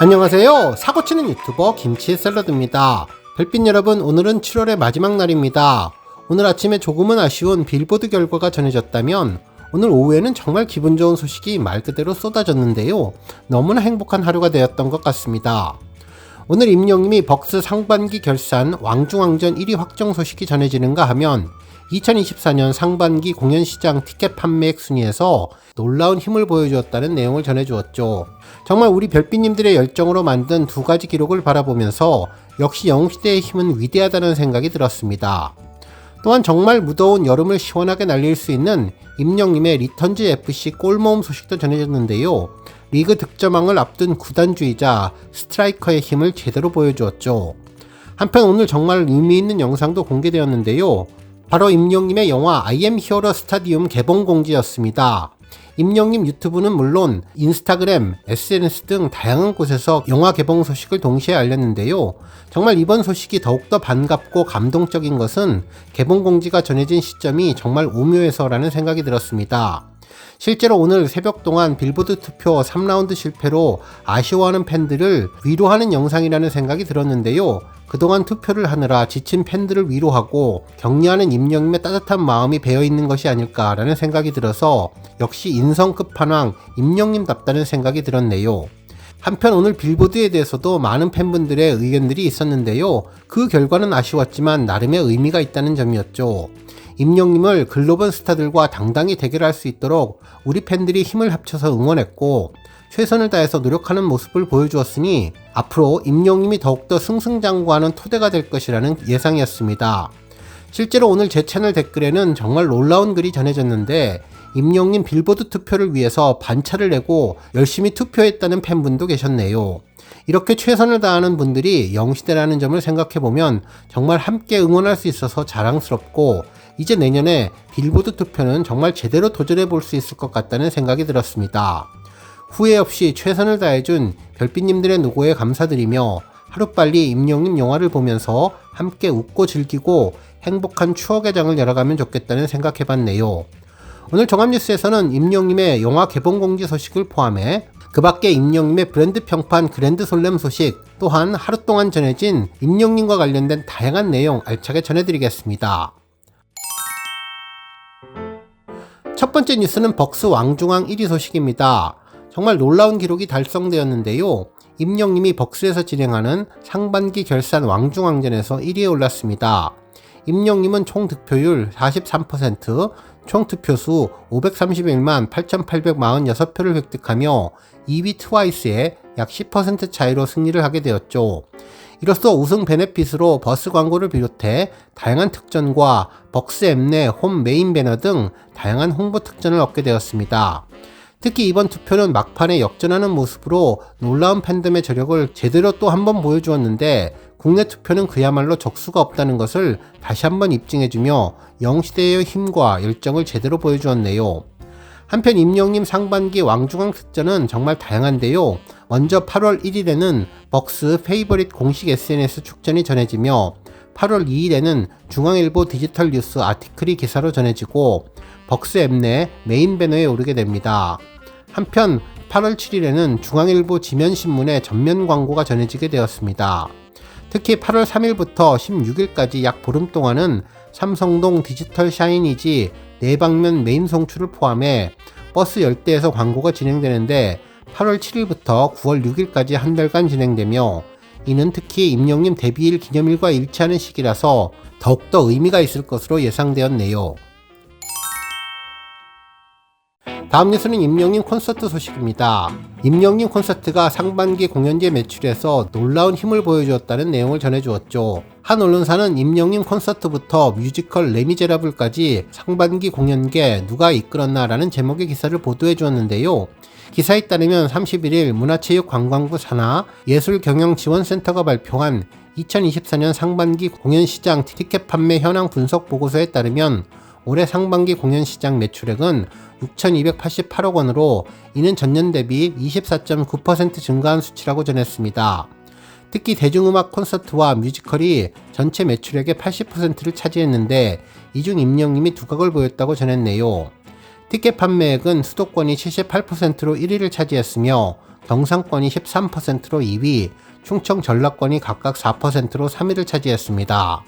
안녕하세요. 사고치는 유튜버 김치샐러드입니다. 별빛 여러분, 오늘은 7월의 마지막 날입니다. 오늘 아침에 조금은 아쉬운 빌보드 결과가 전해졌다면 오늘 오후에는 정말 기분 좋은 소식이 말 그대로 쏟아졌는데요. 너무나 행복한 하루가 되었던 것 같습니다. 오늘 임영님이 벅스 상반기 결산 왕중왕전 1위 확정 소식이 전해지는가 하면 2024년 상반기 공연시장 티켓 판매액 순위에서 놀라운 힘을 보여주었다는 내용을 전해주었죠. 정말 우리 별빛님들의 열정으로 만든 두 가지 기록을 바라보면서 역시 영웅시대의 힘은 위대하다는 생각이 들었습니다. 또한 정말 무더운 여름을 시원하게 날릴 수 있는 임영님의 리턴즈 FC 골모음 소식도 전해졌는데요. 리그 득점왕을 앞둔 구단주이자 스트라이커의 힘을 제대로 보여주었죠. 한편 오늘 정말 의미있는 영상도 공개되었는데요. 바로 임영님의 영화 I am hero 스타디움 개봉 공지였습니다. 임영님 유튜브는 물론 인스타그램, SNS 등 다양한 곳에서 영화 개봉 소식을 동시에 알렸는데요. 정말 이번 소식이 더욱더 반갑고 감동적인 것은 개봉 공지가 전해진 시점이 정말 오묘해서라는 생각이 들었습니다. 실제로 오늘 새벽 동안 빌보드 투표 3라운드 실패로 아쉬워하는 팬들을 위로하는 영상이라는 생각이 들었는데요. 그동안 투표를 하느라 지친 팬들을 위로하고 격려하는 임영님의 따뜻한 마음이 배어있는 것이 아닐까라는 생각이 들어서 역시 인성 끝판왕 임영님답다는 생각이 들었네요. 한편 오늘 빌보드에 대해서도 많은 팬분들의 의견들이 있었는데요. 그 결과는 아쉬웠지만 나름의 의미가 있다는 점이었죠. 임영님을 글로벌 스타들과 당당히 대결할 수 있도록 우리 팬들이 힘을 합쳐서 응원했고 최선을 다해서 노력하는 모습을 보여주었으니 앞으로 임영님이 더욱더 승승장구하는 토대가 될 것이라는 예상이었습니다. 실제로 오늘 제 채널 댓글에는 정말 놀라운 글이 전해졌는데 임영님 빌보드 투표를 위해서 반차를 내고 열심히 투표했다는 팬분도 계셨네요. 이렇게 최선을 다하는 분들이 영웅시대라는 점을 생각해보면 정말 함께 응원할 수 있어서 자랑스럽고 이제 내년에 빌보드 투표는 정말 제대로 도전해볼 수 있을 것 같다는 생각이 들었습니다. 후회 없이 최선을 다해준 별빛님들의 노고에 감사드리며 하루빨리 임영님 영화를 보면서 함께 웃고 즐기고 행복한 추억의 장을 열어가면 좋겠다는 생각해봤네요. 오늘 종합뉴스에서는 임영님의 영화 개봉 공지 소식을 포함해 그 밖에 임영님의 브랜드 평판 그랜드 솔렘 소식 또한 하루 동안 전해진 임영님과 관련된 다양한 내용 알차게 전해드리겠습니다. 첫 번째 뉴스는 벅스 왕중왕 1위 소식입니다. 정말 놀라운 기록이 달성되었는데요. 임영님이 벅스에서 진행하는 상반기 결산 왕중왕전에서 1위에 올랐습니다. 임영님은 총 득표율 43%, 총 투표수 531만 8,846표를 획득하며 2위 트와이스의 약 10% 차이로 승리를 하게 되었죠. 이로써 우승 베네핏으로 버스 광고를 비롯해 다양한 특전과 벅스 앱 내 홈 메인 배너 등 다양한 홍보 특전을 얻게 되었습니다. 특히 이번 투표는 막판에 역전하는 모습으로 놀라운 팬덤의 저력을 제대로 또 한 번 보여주었는데 국내 투표는 그야말로 적수가 없다는 것을 다시 한번 입증해주며 영웅시대의 힘과 열정을 제대로 보여주었네요. 한편 임영님 상반기 왕중왕 특전은 정말 다양한데요. 먼저 8월 1일에는 벅스 페이버릿 공식 SNS 축전이 전해지며 8월 2일에는 중앙일보 디지털 뉴스 아티클이 기사로 전해지고 벅스 앱 내 메인 배너에 오르게 됩니다. 한편 8월 7일에는 중앙일보 지면신문에 전면 광고가 전해지게 되었습니다. 특히 8월 3일부터 16일까지 약 보름 동안은 삼성동 디지털 샤이니지 4방면 메인 송출을 포함해 버스 10대에서 광고가 진행되는데 8월 7일부터 9월 6일까지 한 달간 진행되며 이는 특히 임영님 데뷔일 기념일과 일치하는 시기라서 더욱더 의미가 있을 것으로 예상되었네요. 다음 뉴스는 임영님 콘서트 소식입니다. 임영님 콘서트가 상반기 공연제 매출에서 놀라운 힘을 보여주었다는 내용을 전해주었죠. 한 언론사는 임영님 콘서트부터 뮤지컬 레미제라블까지 상반기 공연계 누가 이끌었나라는 제목의 기사를 보도해 주었는데요. 기사에 따르면 31일 문화체육관광부 산하 예술경영지원센터가 발표한 2024년 상반기 공연시장 티켓 판매 현황 분석 보고서에 따르면 올해 상반기 공연시장 매출액은 6,288억 원으로 이는 전년 대비 24.9% 증가한 수치라고 전했습니다. 특히 대중음악 콘서트와 뮤지컬이 전체 매출액의 80%를 차지했는데 이 중 임영님이 두각을 보였다고 전했네요. 티켓 판매액은 수도권이 78%로 1위를 차지했으며 경상권이 13%로 2위, 충청 전라권이 각각 4%로 3위를 차지했습니다.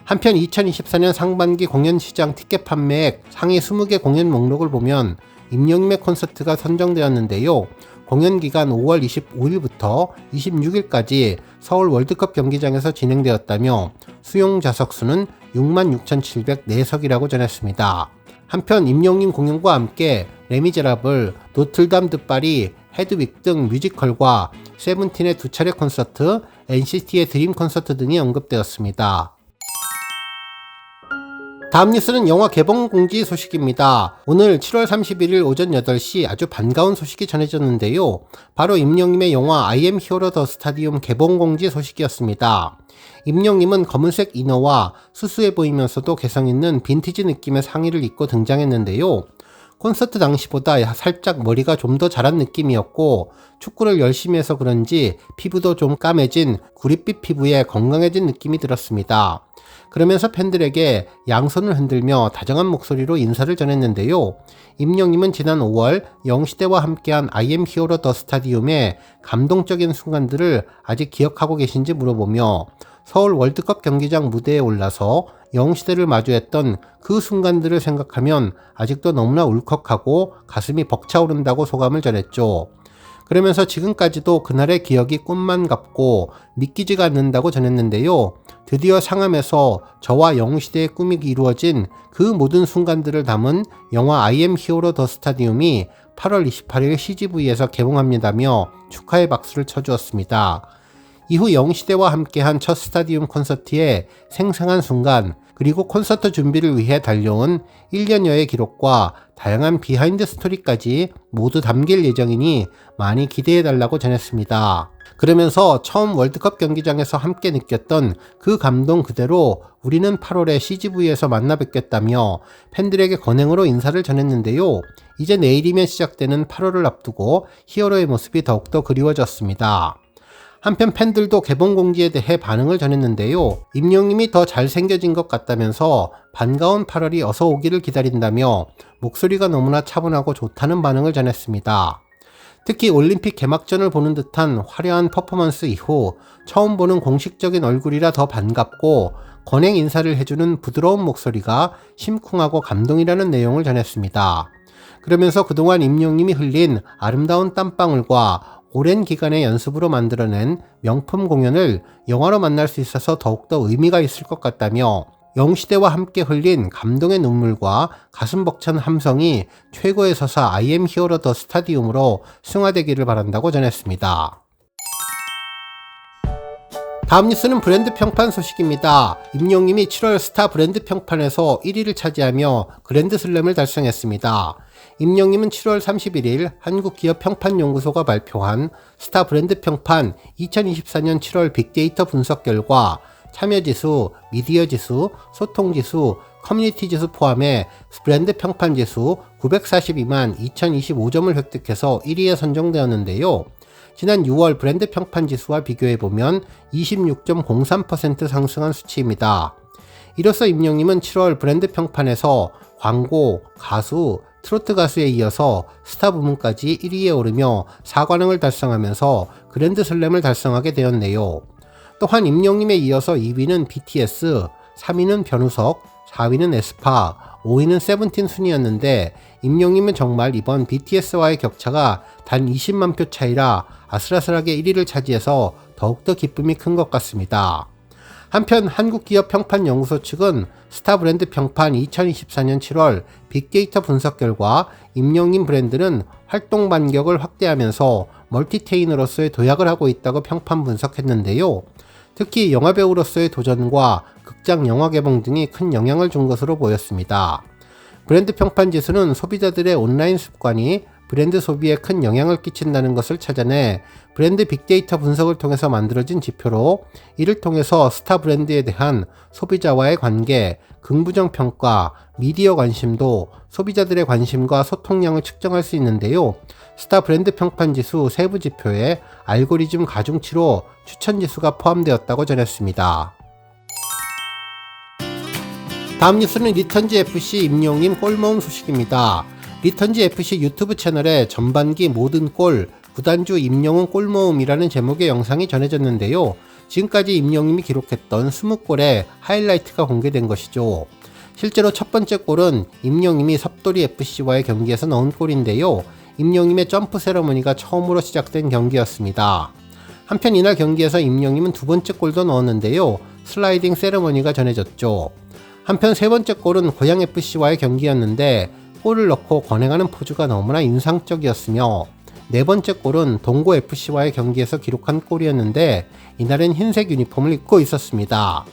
한편 2024년 상반기 공연시장 티켓 판매액 상위 20개 공연 목록을 보면 임영임의 콘서트가 선정되었는데요. 공연기간 5월 25일부터 26일까지 서울 월드컵 경기장에서 진행되었다며 수용 좌석수는 66,704석이라고 전했습니다. 한편 임영임 공연과 함께 레미제라블, 노틀담 드파리, 헤드윅 등 뮤지컬과 세븐틴의 2차례 콘서트, NCT의 드림 콘서트 등이 언급되었습니다. 다음 뉴스는 영화 개봉 공지 소식입니다. 오늘 7월 31일 오전 8시 아주 반가운 소식이 전해졌는데요. 바로 임영임의 영화 I am hero the stadium 개봉 공지 소식이었습니다. 임영임은 검은색 이너와 수수해 보이면서도 개성있는 빈티지 느낌의 상의를 입고 등장했는데요. 콘서트 당시보다 살짝 머리가 좀 더 자란 느낌이었고 축구를 열심히 해서 그런지 피부도 좀 까매진 구릿빛 피부에 건강해진 느낌이 들었습니다. 그러면서 팬들에게 양손을 흔들며 다정한 목소리로 인사를 전했는데요. 임영임은 지난 5월 영시대와 함께한 I am hero the stadium의 감동적인 순간들을 아직 기억하고 계신지 물어보며 서울 월드컵 경기장 무대에 올라서 영시대를 마주했던 그 순간들을 생각하면 아직도 너무나 울컥하고 가슴이 벅차오른다고 소감을 전했죠. 그러면서 지금까지도 그날의 기억이 꿈만 같고 믿기지가 않는다고 전했는데요. 드디어 상암에서 저와 영시대의 꿈이 이루어진 그 모든 순간들을 담은 영화 I am hero the stadium이 8월 28일 CGV에서 개봉합니다며 축하의 박수를 쳐주었습니다. 이후 영시대와 함께한 첫 스타디움 콘서트의 생생한 순간, 그리고 콘서트 준비를 위해 달려온 1년여의 기록과 다양한 비하인드 스토리까지 모두 담길 예정이니 많이 기대해달라고 전했습니다. 그러면서 처음 월드컵 경기장에서 함께 느꼈던 그 감동 그대로 우리는 8월에 CGV에서 만나 뵙겠다며 팬들에게 건행으로 인사를 전했는데요. 이제 내일이면 시작되는 8월을 앞두고 히어로의 모습이 더욱더 그리워졌습니다. 한편 팬들도 개봉 공지에 대해 반응을 전했는데요. 임영임이 더 잘생겨진 것 같다면서 반가운 8월이 어서 오기를 기다린다며 목소리가 너무나 차분하고 좋다는 반응을 전했습니다. 특히 올림픽 개막전을 보는 듯한 화려한 퍼포먼스 이후 처음 보는 공식적인 얼굴이라 더 반갑고 건행 인사를 해주는 부드러운 목소리가 심쿵하고 감동이라는 내용을 전했습니다. 그러면서 그동안 임영임이 흘린 아름다운 땀방울과 오랜 기간의 연습으로 만들어낸 명품 공연을 영화로 만날 수 있어서 더욱더 의미가 있을 것 같다며 영시대와 함께 흘린 감동의 눈물과 가슴 벅찬 함성이 최고의 서사 I am hero the stadium으로 승화되기를 바란다고 전했습니다. 다음 뉴스는 브랜드 평판 소식입니다. 임영임이 7월 스타 브랜드 평판에서 1위를 차지하며 그랜드슬램을 달성했습니다. 임영임은 7월 31일 한국기업평판연구소가 발표한 스타 브랜드 평판 2024년 7월 빅데이터 분석 결과 참여지수, 미디어지수, 소통지수, 커뮤니티지수 포함해 브랜드 평판지수 942만 2025점을 획득해서 1위에 선정되었는데요. 지난 6월 브랜드 평판지수와 비교해보면 26.03% 상승한 수치입니다. 이로써 임영임은 7월 브랜드 평판에서 광고, 가수, 트로트 가수에 이어서 스타 부문까지 1위에 오르며 4관왕을 달성하면서 그랜드슬램을 달성하게 되었네요. 또한 임영임에 이어서 2위는 BTS, 3위는 변우석, 4위는 에스파, 5위는 세븐틴 순이었는데 임영임은 정말 이번 BTS와의 격차가 단 20만 표 차이라 아슬아슬하게 1위를 차지해서 더욱더 기쁨이 큰 것 같습니다. 한편 한국기업평판연구소 측은 스타 브랜드 평판 2024년 7월 빅데이터 분석 결과 임영임 브랜드는 활동 반격을 확대하면서 멀티테이너로서의 도약을 하고 있다고 평판 분석했는데요. 특히 영화배우로서의 도전과 극장 영화 개봉 등이 큰 영향을 준 것으로 보였습니다. 브랜드 평판 지수는 소비자들의 온라인 습관이 브랜드 소비에 큰 영향을 끼친다는 것을 찾아내 브랜드 빅데이터 분석을 통해서 만들어진 지표로 이를 통해서 스타 브랜드에 대한 소비자와의 관계, 긍부정 평가, 미디어 관심도, 소비자들의 관심과 소통량을 측정할 수 있는데요. 스타 브랜드 평판 지수 세부 지표에 알고리즘 가중치로 추천 지수가 포함되었다고 전했습니다. 다음 뉴스는 리턴즈 FC 임영임 골 모음 소식입니다. 리턴즈 FC 유튜브 채널에 전반기 모든 골, 구단주 임영웅 골모음이라는 제목의 영상이 전해졌는데요. 지금까지 임영웅이 기록했던 20골의 하이라이트가 공개된 것이죠. 실제로 첫 번째 골은 임영웅이 섭돌이 FC와의 경기에서 넣은 골인데요. 임영웅의 점프 세러머니가 처음으로 시작된 경기였습니다. 한편 이날 경기에서 임영웅은 두 번째 골도 넣었는데요. 슬라이딩 세러머니가 전해졌죠. 한편 세 번째 골은 고양 FC와의 경기였는데 골을 넣고 권행하는 포즈가 너무나 인상적이었으며 네 번째 골은 동고 FC와의 경기에서 기록한 골이었는데 이날은 흰색 유니폼을 입고 있었습니다.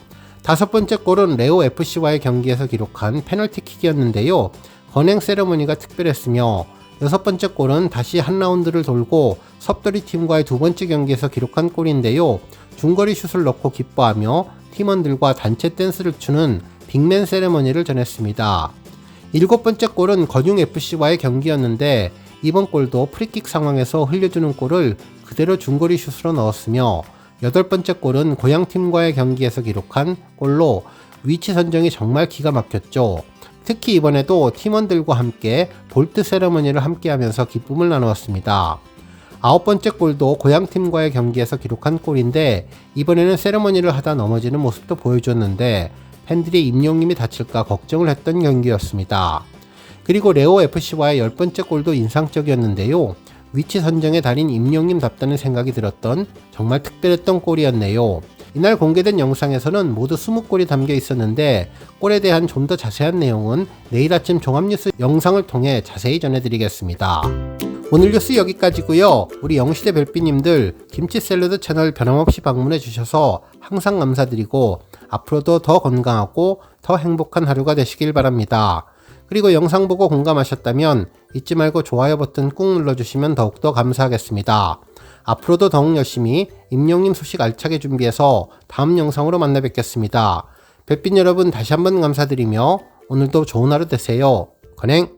다섯 번째 골은 레오 FC와의 경기에서 기록한 페널티킥이었는데요. 권행 세레머니가 특별했으며 여섯 번째 골은 다시 한 라운드를 돌고 섭돌이 팀과의 두 번째 경기에서 기록한 골인데요. 중거리 슛을 넣고 기뻐하며 팀원들과 단체 댄스를 추는 빅맨 세레머니를 전했습니다. 일곱 번째 골은 건용 FC와의 경기였는데 이번 골도 프리킥 상황에서 흘려주는 골을 그대로 중거리 슛으로 넣었으며 여덟 번째 골은 고향팀과의 경기에서 기록한 골로 위치 선정이 정말 기가 막혔죠. 특히 이번에도 팀원들과 함께 볼트 세레머니를 함께 하면서 기쁨을 나누었습니다. 아홉 번째 골도 고향팀과의 경기에서 기록한 골인데 이번에는 세레머니를 하다 넘어지는 모습도 보여줬는데 팬들이 임영웅이 다칠까 걱정을 했던 경기였습니다. 그리고 레오 FC와의 열 번째 골도 인상적이었는데요. 위치 선정의 달인 임영웅답다는 생각이 들었던 정말 특별했던 골이었네요. 이날 공개된 영상에서는 모두 20골이 담겨 있었는데 골에 대한 좀 더 자세한 내용은 내일 아침 종합뉴스 영상을 통해 자세히 전해드리겠습니다. 오늘 뉴스 여기까지고요. 우리 영시대 별빛님들 김치 샐러드 채널 변함없이 방문해 주셔서 항상 감사드리고 앞으로도 더 건강하고 더 행복한 하루가 되시길 바랍니다. 그리고 영상 보고 공감하셨다면 잊지 말고 좋아요 버튼 꾹 눌러주시면 더욱더 감사하겠습니다. 앞으로도 더욱 열심히 임영웅 소식 알차게 준비해서 다음 영상으로 만나 뵙겠습니다. 별빛 여러분 다시 한번 감사드리며 오늘도 좋은 하루 되세요. 건행!